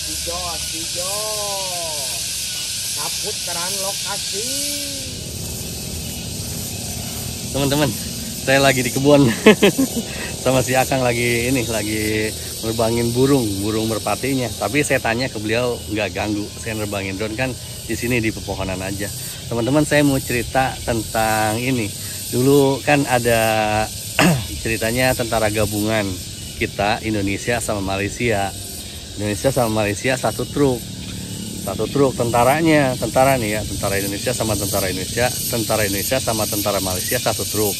Jos, kaputaran lokasi. Teman-teman, saya lagi di kebun sama si Akang lagi nerbangin burung merpatinya. Tapi saya tanya ke beliau nggak ganggu, saya nerbangin drone kan di sini di pepohonan aja. Teman-teman, saya mau cerita tentang ini. Dulu kan ada ceritanya tentara gabungan kita Indonesia sama Malaysia. Indonesia sama Malaysia satu truk tentara nih ya, tentara Indonesia sama tentara Indonesia sama tentara Malaysia satu truk.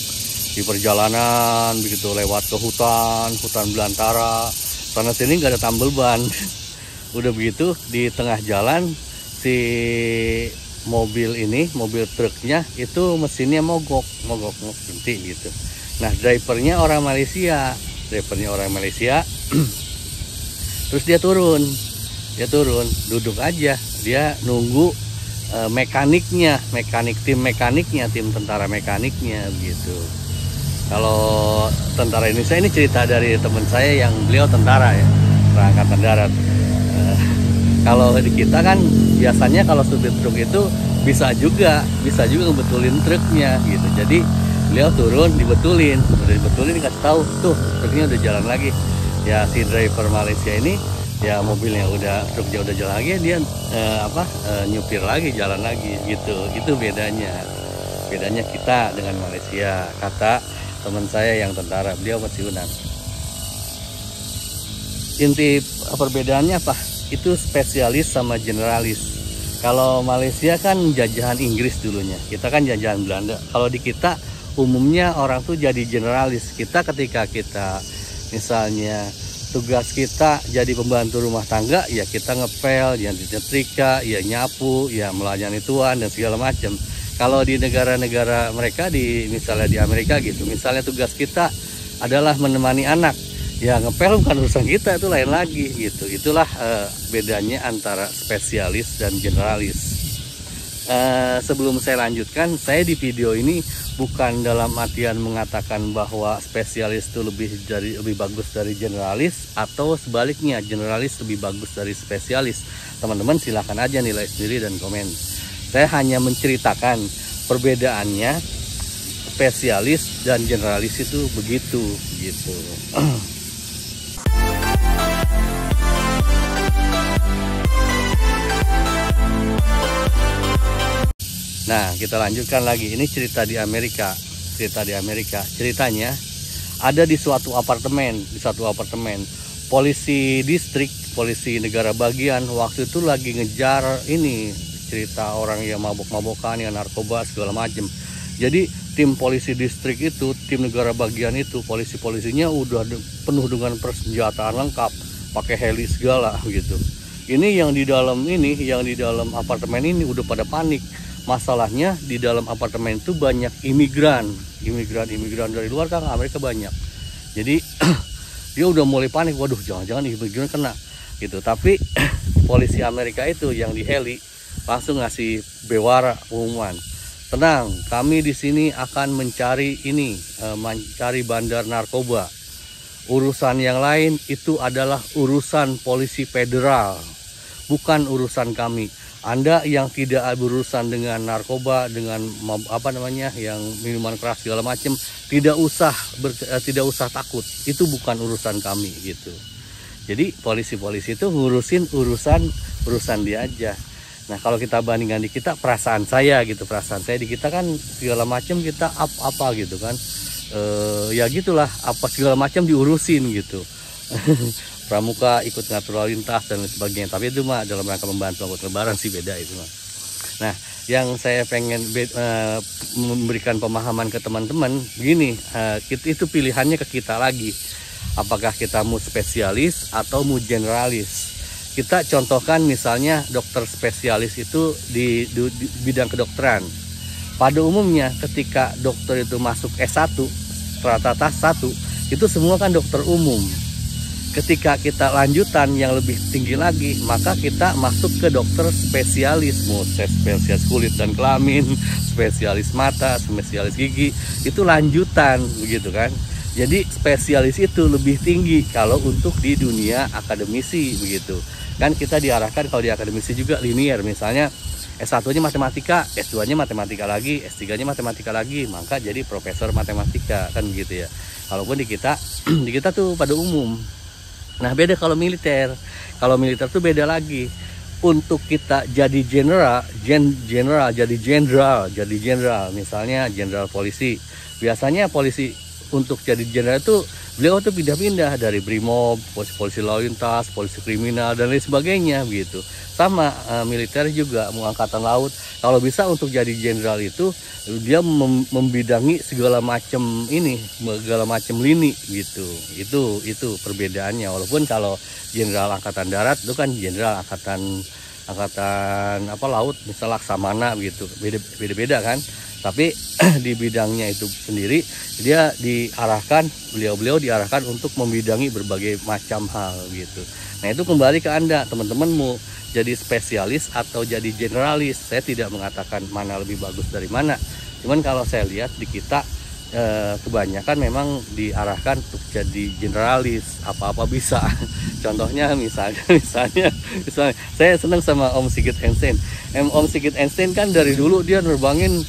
Di perjalanan begitu lewat ke hutan belantara, sana sini nggak ada tambal ban. Udah begitu di tengah jalan si mobil truknya itu mesinnya mogok berhenti gitu. Nah, drivernya orang Malaysia terus dia turun duduk aja, dia nunggu tim tentara mekaniknya gitu. Kalau tentara Indonesia ini cerita dari teman saya yang beliau tentara ya, Angkatan Darat. Kalau di kita kan biasanya kalau supir truk itu bisa juga ngebetulin truknya gitu. Jadi beliau turun dibetulin dikasih tahu tuh truknya udah jalan lagi. Ya si driver Malaysia ini ya truknya udah jalan lagi, dia nyupir lagi, jalan lagi gitu. Itu bedanya kita dengan Malaysia, kata teman saya yang tentara, beliau pensiunan. Inti perbedaannya apa? Itu spesialis sama generalis. Kalau Malaysia kan jajahan Inggris dulunya, kita kan jajahan Belanda. Kalau di kita umumnya orang tuh jadi generalis. Ketika kita misalnya tugas kita jadi pembantu rumah tangga, ya kita ngepel, ya nyetrika, ya nyapu, ya melayani tuan dan segala macam. Kalau di negara-negara mereka, misalnya di Amerika gitu, misalnya tugas kita adalah menemani anak, ya ngepel bukan urusan kita, itu lain lagi gitu. Itulah bedanya antara spesialis dan generalis. Sebelum saya lanjutkan, saya di video ini bukan dalam artian mengatakan bahwa spesialis itu lebih bagus dari generalis, atau sebaliknya generalis lebih bagus dari spesialis. Teman-teman silahkan aja nilai sendiri dan komen. Saya hanya menceritakan perbedaannya spesialis dan generalis itu begitu gitu. Nah, kita lanjutkan lagi. Ini cerita di Amerika. Ceritanya ada di suatu apartemen. Polisi distrik, polisi negara bagian waktu itu lagi ngejar cerita orang yang mabok-mabokan, yang narkoba segala macam. Jadi tim polisi distrik itu, tim negara bagian itu, polisinya udah penuh dengan persenjataan lengkap, pakai heli segala gitu. Ini yang di dalam apartemen ini udah pada panik. Masalahnya di dalam apartemen itu banyak imigran dari luar kan, Amerika banyak. Jadi dia udah mulai panik, waduh jangan-jangan imigran kena gitu. Tapi polisi Amerika itu yang di heli langsung ngasih bewara pengumuman, tenang, kami di sini akan mencari bandar narkoba. Urusan yang lain itu adalah urusan polisi federal, bukan urusan kami. Anda yang tidak berurusan dengan narkoba, dengan yang minuman keras segala macam, tidak usah takut. Itu bukan urusan kami gitu. Jadi polisi itu ngurusin urusan dia aja. Nah, kalau kita bandingkan di kita, perasaan saya di kita kan segala macam kita apa gitu kan, ya gitulah, apa segala macam diurusin gitu. Pramuka ikut ngatur lalu lintas dan lain sebagainya, tapi itu mah dalam rangka membantu angkut lebaran sih, beda itu mah. Nah, yang saya pengen memberikan pemahaman ke teman-teman begini, itu pilihannya ke kita lagi, apakah kita mau spesialis atau mau generalis. Kita contohkan misalnya dokter spesialis itu di bidang kedokteran. Pada umumnya ketika dokter itu masuk S1, strata 1, itu semua kan dokter umum. Ketika kita lanjutan yang lebih tinggi lagi, maka kita masuk ke dokter spesialis, spesialis kulit dan kelamin, spesialis mata, spesialis gigi, itu lanjutan begitu kan. Jadi spesialis itu lebih tinggi kalau untuk di dunia akademisi begitu. Kan kita diarahkan kalau di akademisi juga linear, misalnya S1-nya matematika, S2-nya matematika lagi, S3-nya matematika lagi, maka jadi profesor matematika, kan gitu ya. Kalaupun di kita di kita tuh pada umum. Nah, beda kalau militer. Kalau militer tuh beda lagi. Untuk kita jadi jenderal, jadi jenderal, misalnya jenderal polisi. Biasanya polisi untuk jadi jenderal itu beliau tuh pindah-pindah dari Brimob, polisi lalu lintas, polisi kriminal dan lain sebagainya begitu. Sama militer juga, mau angkatan laut. Kalau bisa untuk jadi jenderal itu dia membidangi segala macam lini gitu. Itu perbedaannya. Walaupun kalau jenderal angkatan darat itu kan jenderal angkatan laut, misalnya Laksamana begitu. Beda-beda kan. Tapi di bidangnya itu sendiri dia beliau diarahkan untuk membidangi berbagai macam hal gitu. Nah, itu kembali ke Anda, teman-teman mau jadi spesialis atau jadi generalis. Saya tidak mengatakan mana lebih bagus dari mana. Cuman kalau saya lihat di kita kebanyakan memang diarahkan untuk jadi generalis, apa-apa bisa. Contohnya misalnya saya senang sama Om Sigit Einstein. Om Sigit Einstein kan dari dulu dia nerbangin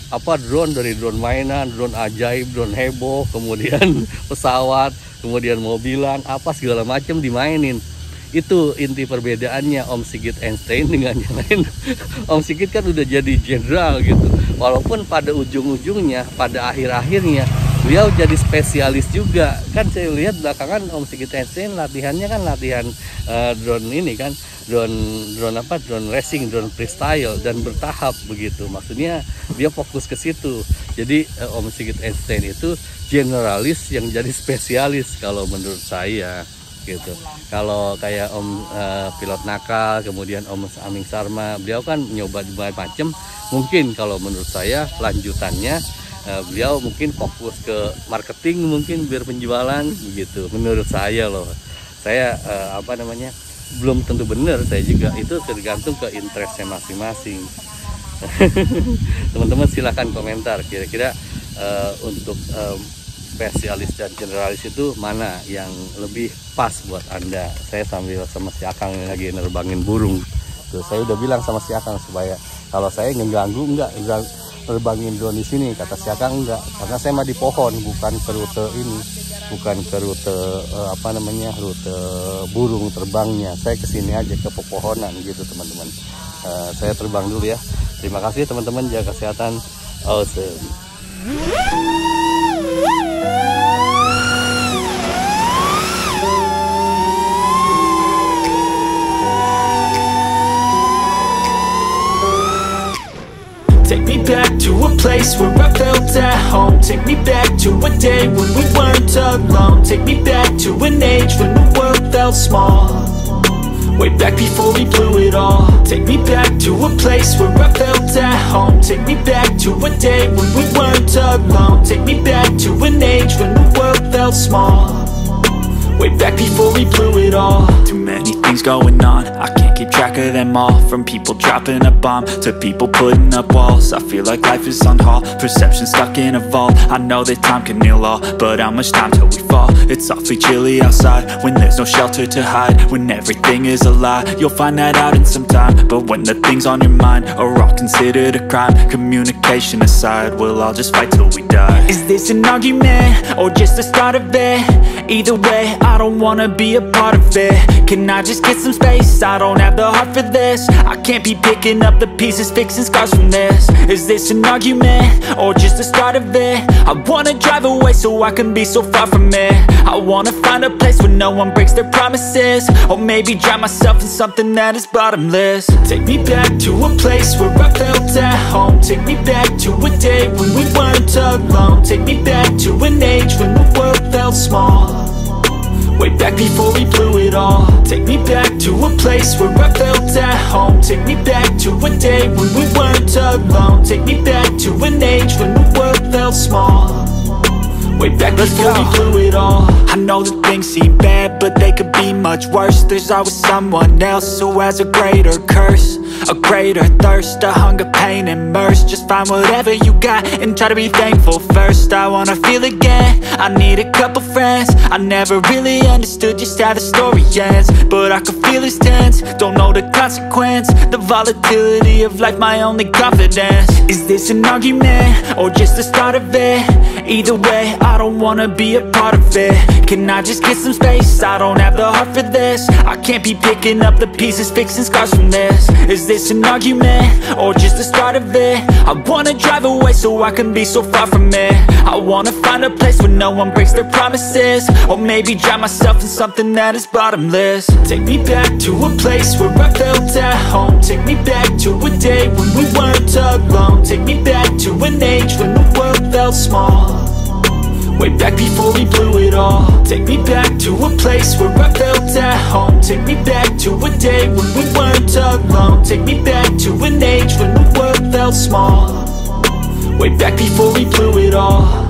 drone, dari drone mainan, drone ajaib, drone heboh, kemudian pesawat, kemudian mobilan, segala macam dimainin. Itu inti perbedaannya Om Sigit Einstein dengan yang lain. Om Sigit kan udah jadi jenderal gitu. Walaupun pada ujung-ujungnya, pada akhir-akhirnya beliau jadi spesialis juga. Kan saya lihat belakangan Om Sigit Einstein latihannya kan latihan drone ini kan, drone racing, drone freestyle dan bertahap begitu. Maksudnya dia fokus ke situ. Jadi Om Sigit Einstein itu generalis yang jadi spesialis kalau menurut saya gitu. Kalau kayak Om pilot nakal, kemudian Om Aming Sarma, beliau kan nyoba macam. Mungkin kalau menurut saya lanjutannya beliau mungkin fokus ke marketing, mungkin biar penjualan begitu. Menurut saya loh, saya belum tentu benar, saya juga itu tergantung ke interestnya masing-masing. Teman-teman silahkan komentar kira-kira untuk spesialis dan generalis itu mana yang lebih pas buat Anda. Saya sambil sama si Akang lagi nerbangin burung. Tuh, saya udah bilang sama si Akang supaya kalau saya ngeganggu enggak nerbangin drone di sini, kata si Akang enggak, karena saya mah di pohon, bukan ke rute ini, bukan ke rute rute burung terbangnya. Saya kesini aja ke pepohonan gitu teman-teman. Saya terbang dulu ya. Terima kasih teman-teman, jaga kesehatan. Awesome. Take me back to a place where I felt at home. Take me back to a day when we weren't alone. Take me back to an age when the world felt small. Way back before we blew it all. Take me back to a place where I felt at home. Take me back to a day when we weren't alone. Take me back to an age when the world felt small. Way back before we blew it all. Too many things going on, I can't keep track of them all. From people dropping a bomb to people putting up walls. I feel like life is on hold, perception stuck in a vault. I know that time can heal all, but how much time till we fall? It's awfully chilly outside when there's no shelter to hide. When everything is a lie, you'll find that out in some time. But when the things on your mind are all considered a crime, communication aside, we'll all just fight till we die. Is this an argument or just the start of it? Either way, I don't wanna be a part of it. Can I just get some space? I don't have the heart for this. I can't be picking up the pieces, fixing scars from this. Is this an argument or just the start of it? I wanna drive away so I can be so far from it. I wanna find a place where no one breaks their promises. Or maybe drown myself in something that is bottomless. Take me back to a place where I felt at home. Take me back to a day when we weren't alone. Take me back to an age when the world felt small. Way back before we blew it all. Take me back to a place where I felt at home. Take me back to a day when we weren't alone. Take me back to an age when the world felt small. Way back before we blew it all. I know that things seem bad, but they could be much worse. There's always someone else who has a greater curse, a greater thirst, a hunger, pain, and mercy. Just find whatever you got and try to be thankful first. I wanna feel again, I need a couple friends. I never really understood just how the story ends, but I can feel it's tense, don't know the consequence. The volatility of life, my only confidence. Is this an argument, or just the start of it? Either way, I don't wanna be a part of it. Can I just get some space? I don't have the heart for this. I can't be picking up the pieces, fixing scars from this. Is this an argument, or just the start of it? I wanna drive away so I can be so far from it. I wanna find a place where no one breaks their promises, or maybe drown myself in something that is bottomless. Take me back to a place where I felt at home. Take me back to a day when we weren't alone. Take me back to an age when the world felt small, way back before we blew it all. Take me back to a place where I felt at home. Take me back to a day when we weren't alone. Take me back to an age when the world felt small, way back before we blew it all.